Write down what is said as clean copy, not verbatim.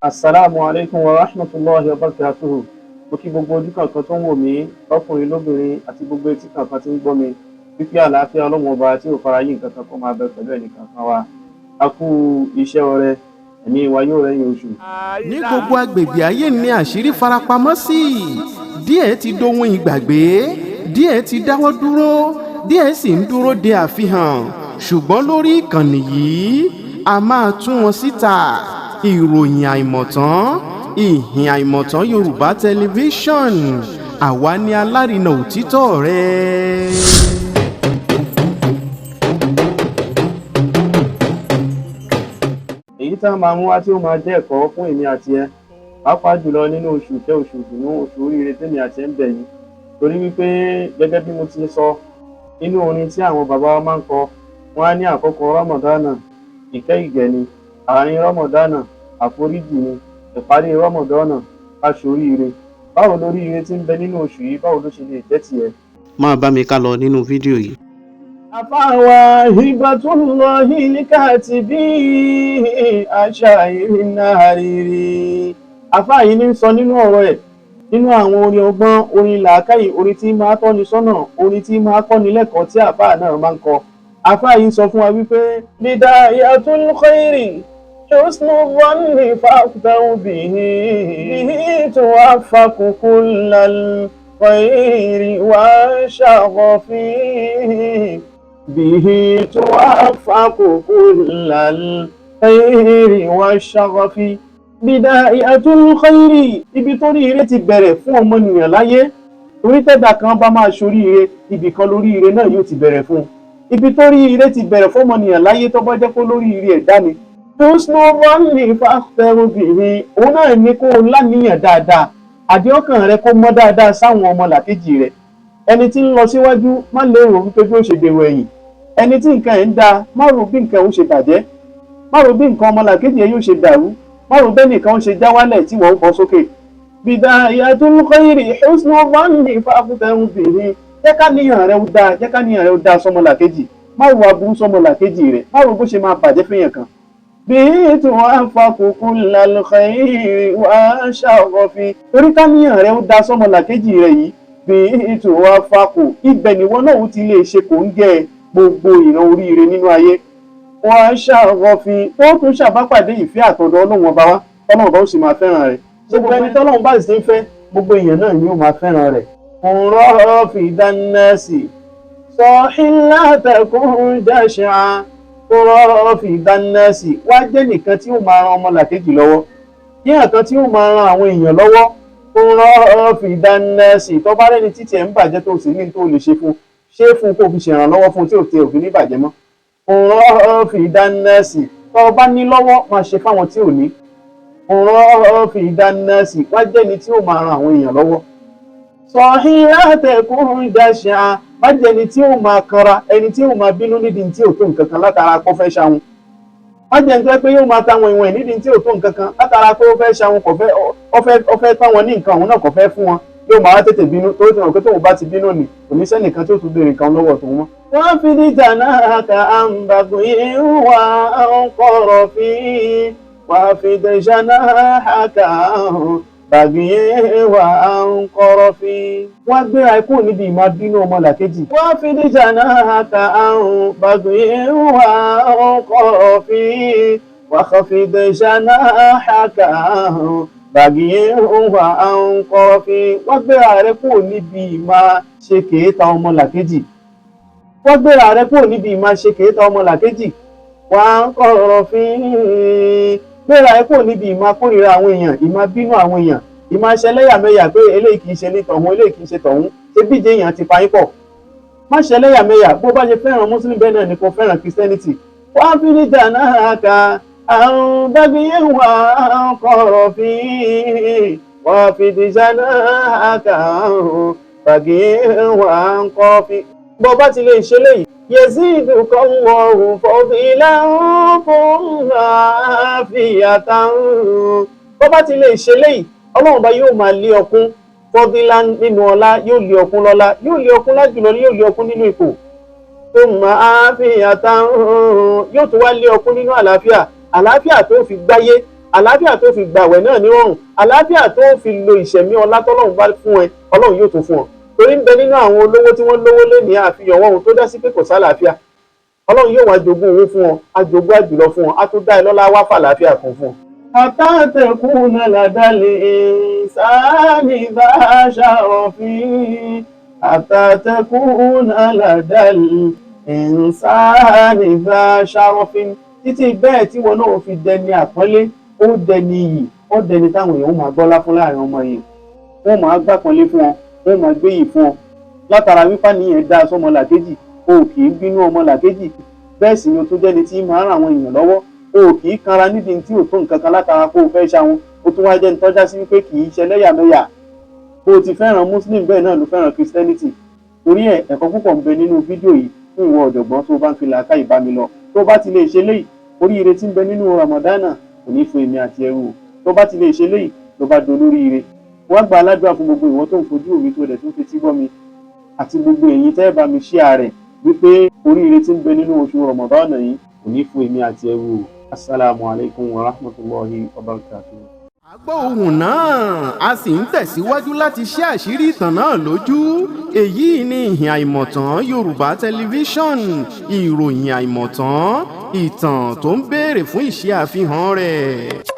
Assalamu alaikum wa rahmatullahi wa barakatuhu. Mo kí gbogbo ojú kankan tó ń wò mí lọ́kùnrin lóbìnrin àti gbogbo etí kankan tí ń gbọ́ mi wípé àlàáfíà Ọlọ́run ọba tí ò fara yí nǹkan kan kó máa bẹ pẹ̀lú ẹnì kankan wa. A kú iṣẹ́ ọrẹ, ẹ̀mí wa yóò rẹ́yìn oṣù. Ní gbogbo agbègbè ayé ni àṣírí farapamọ́ sí. Díẹ̀ ti dohun ìgbàgbé, díẹ̀ ti dáwọ́ dúró, díẹ̀ sì ń dúró de àfihàn. Ṣùgbọ́n lórí ìkànnì yìí a máa tún wọn síta. Ìròyìn àìmọ̀tán, ìhìn àìmọ̀tán Yorùbá tẹlifíṣọ̀n, àwa ni alárinà òtítọ́ rẹ̀. Èyí tá a máa mú wá tí ó máa jẹ́ ẹ̀kọ́ fún èmi àti ẹ, pàápàá jùlọ nínú oṣù ìfẹ́, oṣù ìdùnnú, oṣù oríire tèmi àti ẹ ń bẹ̀ yìí. Torí wípé gẹ́gẹ́ bí mo ti sọ nínú orin tí àwọn bàbá wa máa ń kọ, wọ́n á ní àkọ́kọ́ Rọ́mọ̀dánà ìkẹ́ ìgẹ̀ ni, àárín Rọ́mọ̀dánà àforíjì ni, ìparí Rọ́mọ̀dánà aṣoríire. Báwo lóríire tí ń bẹ nínú oṣù yìí, báwo ló ṣe lè jẹ́ tiẹ̀? Máa bá mi ká lọ nínú fídíò yìí. Àfáàwà Hibatullahi Likatibi Ashairin Nahariri. Àfáà yìí ní sọ nínú ọ̀rọ̀ ẹ̀, nínú àwọn orin ọgbọ́n, orin làákàyè, orin tí máa tọ́ni sọ́nà, orin tí máa kọ́ni lẹ́kọ̀ọ́ tí àfáà náà máa ń kọ. Àfáà yìí sọ fún wa wípé Bidayatul khairi husnu dhanni faqtahu bihi tuwaffaqu kullal khairi wa shaghafi. به توفق كل الخير والشغف بداية الخير. Ibi tó ríire ti bẹ̀rẹ̀ fún ọmọnìyàn láyé, orí tẹ́dà kan bá máa ṣoríire, ibì kan lóríire náà yóò ti bẹ̀rẹ̀ fún. Ibi tó ríire ti bẹ̀rẹ̀ fún ọmọnìyàn láyé tó bá jẹ́ kó lóríire ẹ̀dá ni. husnu dhanni faqtahu bihi. Òun náà ní kó láníyàn dáadáa, àdéhọ́kàn rẹ kó mọ́ dáadáa sáwọn ọmọlàkejì rẹ. Ẹni tí ń lọ síwájú má lérò wípé bí ó ṣe dèrò ẹ̀yìn. Ẹni tí nǹkan ẹ̀ ń da má rò bí nǹkan ẹ̀ ń ṣe bàjẹ́, má rò bí nǹkan ọmọlàkejì ẹ̀ yóò ṣe dàrú, má rò bẹ́ẹ̀ nìkan ń ṣe já wálẹ̀ tí wọ́n ń bọ́ sókè. Bidayatul khairi husnu dhanni faqtahu bihi. Jẹ́ ká níyàn rẹ ó dáa, jẹ́ ká níyàn rẹ ó dáa sọmọlàkejì, má rò aburú sọmọlàkejì rẹ, má rò bó ṣe máa bàjẹ́ fẹ́yàn kan. Bihi tuwaffaqu kullal khairi wa shaghafi. Torí ká níyàn rẹ ó dáa sọmọlàkejì rẹ yìí, bí tuwaffaqu, ibẹ̀ ni wọ́n náà ti lè ṣe kò ń gẹ gbogbo ìran oríire nínú ayé. Wa shaghafi, tó tún ṣàbápàdé ìfẹ́ àtọ̀dọ̀ Ọlọ́run ọba wa, Ọlọ́run ọba ó sì máa fẹ́ràn rẹ̀. Gbogbo ẹni tọ́lọ́run bá sì ń fẹ́, gbogbo èèyàn náà ni ó máa fẹ́ràn rẹ̀. Qurra fi dannasi sahin la takun jasha. Qurra fi dannasi, wá jẹ́ nìkan tí ó máa ran ọmọlàkejì lọ́wọ́, jẹ́ nìkan tí ó máa ran àwọn èèyàn lọ́wọ́. Qurra fi dannasi, tó bá rẹ́ni títí ẹ̀ ń bàjẹ́ tó sì ní tó lè ṣe fún, ṣé fún kó fi ṣèrànlọ́wọ́ fún tí ò tẹ òfin ní bàjẹ́ mọ́. Qurra fi dannasi, tó bá ní lọ́wọ́ máa ṣe fáwọn tí ò ní. Qurra fi dannasi, wá jẹ́ni tí ó máa ran àwọn èèyàn lọ́wọ́. Sahin la takun jasha, má jẹ́ni tí ó máa kanra, ẹni tí ó máa bínú nídìí tí ò tó nǹkan kan látara kó fẹ́ ṣahun. Má jẹ́ nítorí pé yóò máa táwọn ìwọ̀n nídìí tí ò tó nǹkan kan látara pé ó fẹ́ ṣahun, ó fẹ́ táwọn ní nǹkan òun náà kò fẹ́ fún wọn, yóò máa tètè bínú tó ti mọ̀ pé tóun bá ti bínú ni kò ní sẹ́nìkan tí ó tún béèrè nǹkan lọ́wọ́ tòun mọ́. Wọ́n fi ní janahaka an baghin wa an qarafin, wọ́n fi ní janahaka an baghin wa an qarafin. Wọ́n gbéra ikú níbi ìmọ̀ bínú ọmọlàkejì. Wọ́n fi ní janahaka an baghin wa an qarafin, wọ́n fi ní janahaka an baghin wa an qarafin. Wọ́n gbéra rẹ kúrò níbi ìmọ̀ ṣe kèéta ọmọlàkejì. Wọ́n gbéra rẹ kúrò níbi ìmọ̀ ṣe kèéta ọmọlàkejì. Wa an qarafin. Gbéra rẹ kúrò níbi ìmọ̀ kórìíra àwọn èèyàn, ìmọ̀ bínú àwọn èèyàn, ìmọ̀ ṣẹlẹ́yàmẹ̀yà pé eléyìí kìí ṣe ní tọ̀hún, eléyìí kìí ṣe tọ̀hún, ṣé bíje èèyàn ti pa yín pọ̀. Má ṣẹlẹ́yàmẹ̀yà, bó bá ṣe fẹ́ràn Muslim bẹ́ẹ̀ náà ni kò fẹ́ràn Christianity. Wọ́n fi ní janahaka an baghin wa an qarafin, wọ́n fi ní janahaka an baghin wa an qarafin. Bó bá ti lè ṣe léyìí, yazidukallahu fadlan thumma afiyatan. Bó bá ti lè ṣe léyìí, Ọlọ́run bá yóò máa lé ọkún fọ́dílá nínú ọlá, yóò lé ọkún lọ́lá, yóò lé ọkún lájùlọ, yóò lé ọkún nínú ipò. Thumma afiyatan, yóò tún wá lé ọkún nínú àlàáfíà, àlàáfíà tó fi gbáyé, àlàáfíà tó fi gbàwẹ̀ náà ní rọrùn, àlàáfíà tó fi lo ìṣẹ̀mí ọlá tọ́lọ́run bá fún ẹ ọlọ́run yóò tún fún ọ. torí ń bẹ nínú àwọn olówó tí wọ́n lówó lé ní àfihàn wọn tó dá sí pé kò sálàáfíà, ọlọ́run yóò wá jogún owó fún ọ, àjogún àjùlọ fún ọ, á tún dá ẹ lọ́lá wá fàlàáfíà kún fún ọ. àtàtẹ̀kùnà làdálẹ̀ ìsáàní bá ṣàròfin àtàtẹ̀kùnà làdálẹ̀ ìsáàní bá ṣàròfin títí bẹ́ẹ̀ tí wọn náà fi dẹni àpọ́nlé, ó dẹni iyì, ó dẹni táwọn èèyàn máa gbọ́lá fún láàrin ọmọ yìí, wọ́n máa gbàpọ́nlé fún ọ, wọ́n máa gbé yìí fún ọ látara wípé nìyẹn dá sọmọ làkejì, o kì í bínú ọmọ làkejì, bẹ́ẹ̀ sì ni o tó jẹ́ni tí máa ń ràn àwọn èèyàn lọ́wọ́, o kì í kanra nídìí tí ò tó nǹkan kan látara kó o fẹ́ ṣàwọn, o tún wá jẹ́ni tọ́já sí wípé kì í ṣe lẹ́yàmẹ̀yà, bó o ti fẹ́ràn muslim bẹ́ẹ̀ náà ló fẹ́ràn christianity. torí ẹ̀ ẹ̀kọ́ púpọ̀ ń bẹ nínú fídíò yìí fún ìwọ ọ̀jọ̀gbọ́n tó bá ń fi làákà ìbámi lọ, tó bá ti lè ṣe léyìí oríire tí ń bẹ nínú ramadana kò ní fún èmi àti ẹrú, tó bá ti lè ṣe léyìí ló bá dolóríire. wọ́n gba aládùúrà fún gbogbo ìwọ tó ń fojú òwe tó dẹ̀ tó ń fetí gbọ́ mi àti gbogbo ẹ̀yin tẹ́ bá mi share rẹ̀ wípé oríire tí ń bẹ nínú oṣù ramadana yìí kò ní fún èmi àti ẹrú. Assalamu alaikum wa rahmatullahi wa barakatuh. a gbọ́ ohùn náà a sì ń tẹ̀síwájú láti ṣe àṣírí ìtàn náà lójú. èyí ni ìhìn àìmọ̀tán Yorùbá tẹlifíṣọ̀n, ìròyìn àìmọ̀tán, ìtàn tó ń béèrè fún ìṣe àfihàn rẹ̀.